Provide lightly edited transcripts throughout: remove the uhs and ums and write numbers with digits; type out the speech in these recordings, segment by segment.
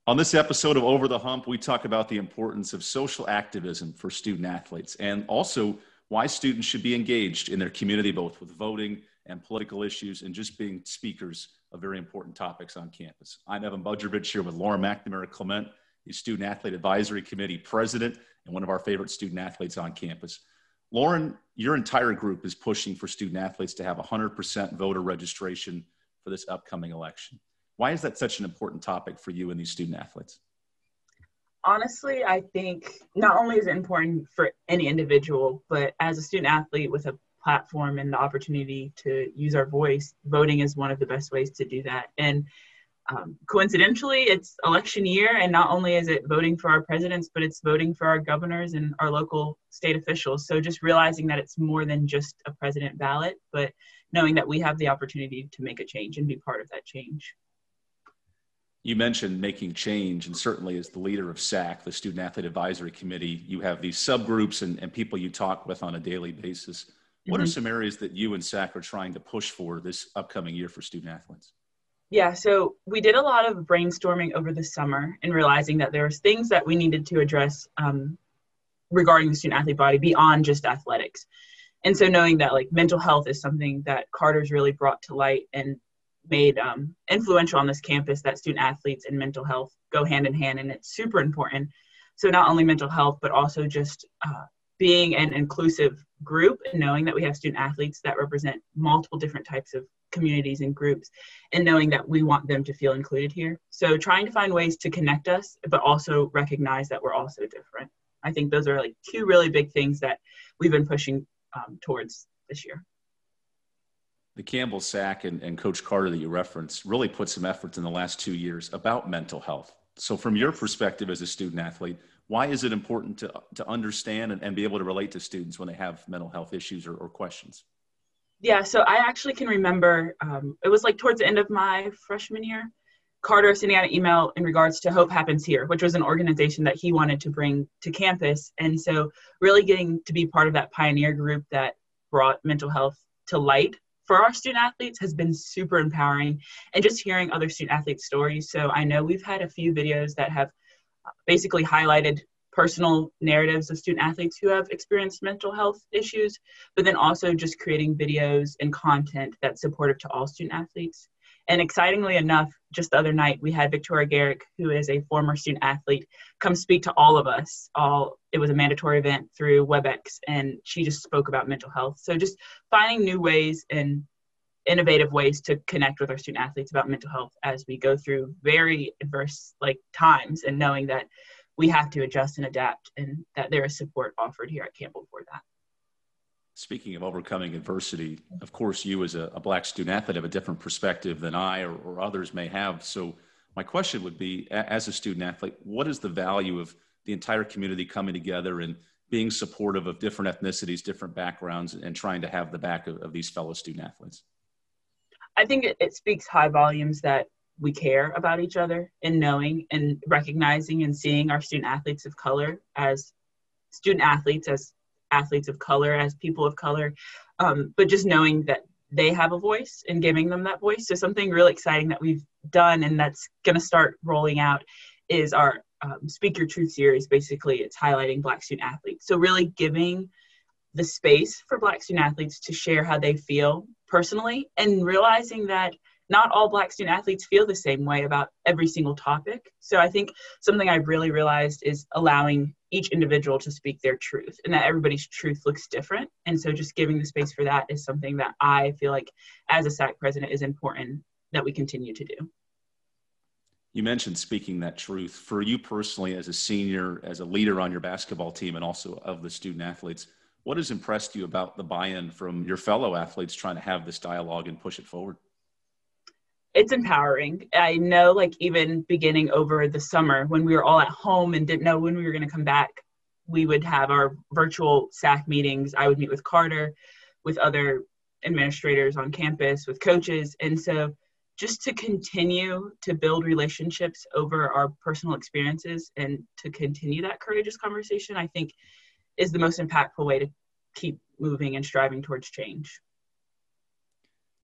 On this episode of Over the Hump, we talk about the importance of social activism for student athletes and also why students should be engaged in their community, both with voting and political issues and just being speakers of very important topics on campus. I'm Evan Budrovich here with Lauren McNamara-Clement, the Student Athlete Advisory Committee President and one of our favorite student athletes on campus. Lauren, your entire group is pushing for student athletes to have 100% voter registration for this upcoming election. Why is that such an important topic for you and these student athletes? Honestly, I think not only is it important for any individual, but as a student athlete with a platform and the opportunity to use our voice, voting is one of the best ways to do that. And coincidentally, it's election year, and not only is it voting for our presidents, but it's voting for our governors and our local state officials. So just realizing that it's more than just a president ballot, but knowing that we have the opportunity to make a change and be part of that change. You mentioned making change, and certainly as the leader of SAAC, the Student Athlete Advisory Committee, you have these subgroups and people you talk with on a daily basis. What are some areas that you and SAAC are trying to push for this upcoming year for student athletes? Yeah, so we did a lot of brainstorming over the summer and realizing that there was things that we needed to address regarding the student athlete body beyond just athletics. And so knowing that like mental health is something that Carter's really brought to light and made influential on this campus, that student athletes and mental health go hand in hand, and it's super important. So not only mental health, but also just being an inclusive group and knowing that we have student athletes that represent multiple different types of communities and groups, and knowing that we want them to feel included here. So trying to find ways to connect us, but also recognize that we're also different. I think those are like two really big things that we've been pushing towards this year. The Campbell SAAC and Coach Carter that you referenced really put some efforts in the last 2 years about mental health. So from your perspective as a student athlete, why is it important to understand and be able to relate to students when they have mental health issues or questions? Yeah, so I actually can remember, it was like towards the end of my freshman year, Carter sending out an email in regards to Hope Happens Here, which was an organization that he wanted to bring to campus. And so really getting to be part of that pioneer group that brought mental health to light for our student athletes has been super empowering, and just hearing other student athlete stories. So I know we've had a few videos that have basically highlighted personal narratives of student athletes who have experienced mental health issues, but then also just creating videos and content that's supportive to all student athletes. And excitingly enough, just the other night, we had Victoria Garrick, who is a former student athlete, come speak to all of us. It was a mandatory event through WebEx, and she just spoke about mental health. So just finding new ways and innovative ways to connect with our student athletes about mental health as we go through very adverse times, and knowing that we have to adjust and adapt, and that there is support offered here at Campbell for that. Speaking of overcoming adversity, of course, you as a Black student athlete have a different perspective than I or others may have. So my question would be, as a student athlete, what is the value of the entire community coming together and being supportive of different ethnicities, different backgrounds, and trying to have the back of these fellow student athletes? I think it speaks high volumes that we care about each other, and knowing and recognizing and seeing our student athletes of color as student athletes, as athletes of color, as people of color, but just knowing that they have a voice and giving them that voice. So something really exciting that we've done and that's going to start rolling out is our Speak Your Truth series. Basically, it's highlighting Black student athletes. So really giving the space for Black student athletes to share how they feel personally, and realizing that not all Black student athletes feel the same way about every single topic. So I think something I've really realized is allowing each individual to speak their truth, and that everybody's truth looks different. And so just giving the space for that is something that I feel like as a SAAC president is important that we continue to do. You mentioned speaking that truth. For you personally, as a senior, as a leader on your basketball team, and also of the student athletes, what has impressed you about the buy-in from your fellow athletes trying to have this dialogue and push it forward? It's empowering. I know, even beginning over the summer when we were all at home and didn't know when we were going to come back, we would have our virtual SAAC meetings. I would meet with Carter, with other administrators on campus, with coaches. And so just to continue to build relationships over our personal experiences and to continue that courageous conversation, I think is the most impactful way to keep moving and striving towards change.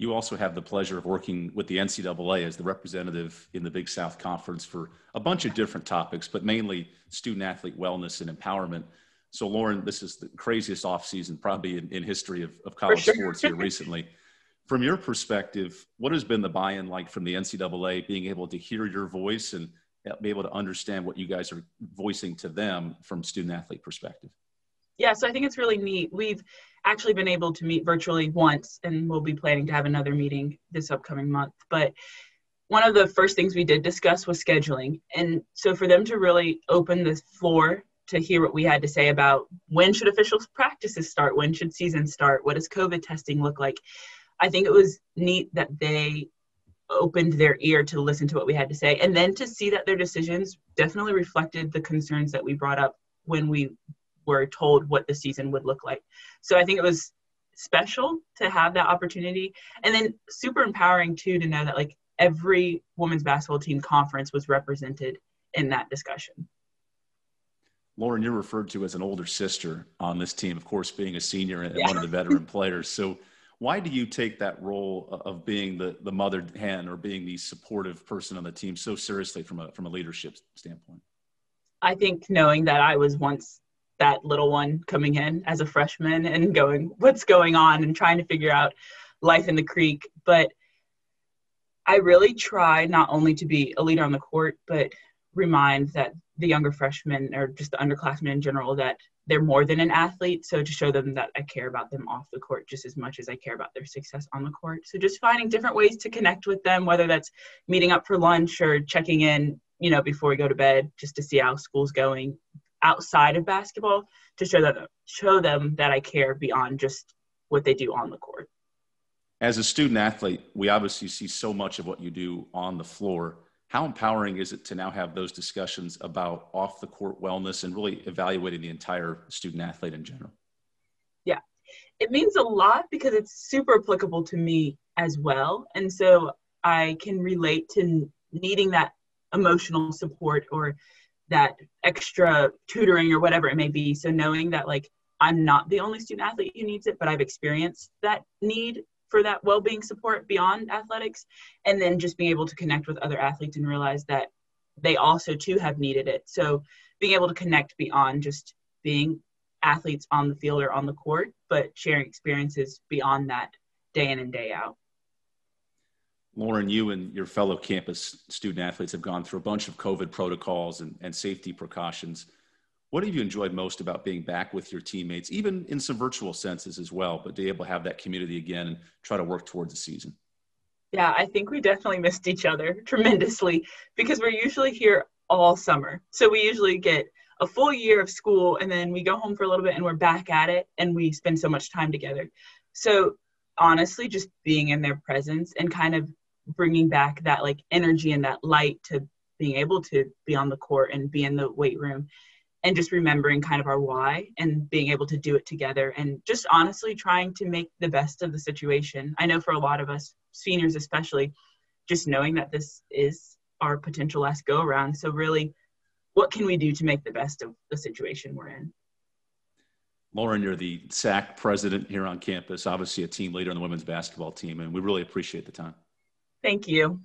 You also have the pleasure of working with the NCAA as the representative in the Big South Conference for a bunch of different topics, but mainly student athlete wellness and empowerment. So Lauren, this is the craziest offseason probably in history of college sports here recently. From your perspective, what has been the buy-in like from the NCAA, being able to hear your voice and be able to understand what you guys are voicing to them from student athlete perspective? Yeah, so I think it's really neat. We've actually been able to meet virtually once, and we'll be planning to have another meeting this upcoming month. But one of the first things we did discuss was scheduling. And so for them to really open the floor to hear what we had to say about when should official practices start, when should season start, what does COVID testing look like, I think it was neat that they opened their ear to listen to what we had to say, and then to see that their decisions definitely reflected the concerns that we brought up when we were told what the season would look like. So I think it was special to have that opportunity, and then super empowering too to know that like every women's basketball team conference was represented in that discussion. Lauren, you're referred to as an older sister on this team, of course, being a senior and one of the veteran players. So why do you take that role of being the mother hen or being the supportive person on the team so seriously from a leadership standpoint? I think knowing that I was once that little one coming in as a freshman and going, what's going on, and trying to figure out life in the creek. But I really try not only to be a leader on the court, but remind that the younger freshmen or just the underclassmen in general, that they're more than an athlete. So to show them that I care about them off the court just as much as I care about their success on the court. So just finding different ways to connect with them, whether that's meeting up for lunch or checking in, before we go to bed, just to see how school's going outside of basketball, to show them that I care beyond just what they do on the court. As a student athlete, we obviously see so much of what you do on the floor. How empowering is it to now have those discussions about off the court wellness and really evaluating the entire student athlete in general? Yeah, it means a lot because it's super applicable to me as well. And so I can relate to needing that emotional support or that extra tutoring or whatever it may be. So knowing that like I'm not the only student athlete who needs it, but I've experienced that need for that well-being support beyond athletics, and then just being able to connect with other athletes and realize that they also too have needed it. So being able to connect beyond just being athletes on the field or on the court, but sharing experiences beyond that day in and day out. Lauren, you and your fellow campus student athletes have gone through a bunch of COVID protocols and safety precautions. What have you enjoyed most about being back with your teammates, even in some virtual senses as well, but to be able to have that community again and try to work towards the season? Yeah, I think we definitely missed each other tremendously because we're usually here all summer. So we usually get a full year of school and then we go home for a little bit and we're back at it and we spend so much time together. So honestly, just being in their presence and kind of bringing back that like energy and that light to being able to be on the court and be in the weight room, and just remembering kind of our why and being able to do it together and just honestly trying to make the best of the situation. I know for a lot of us, seniors especially, just knowing that this is our potential last go around. So really, what can we do to make the best of the situation we're in? Lauren, you're the SAAC president here on campus, obviously a team leader on the women's basketball team, and we really appreciate the time. Thank you.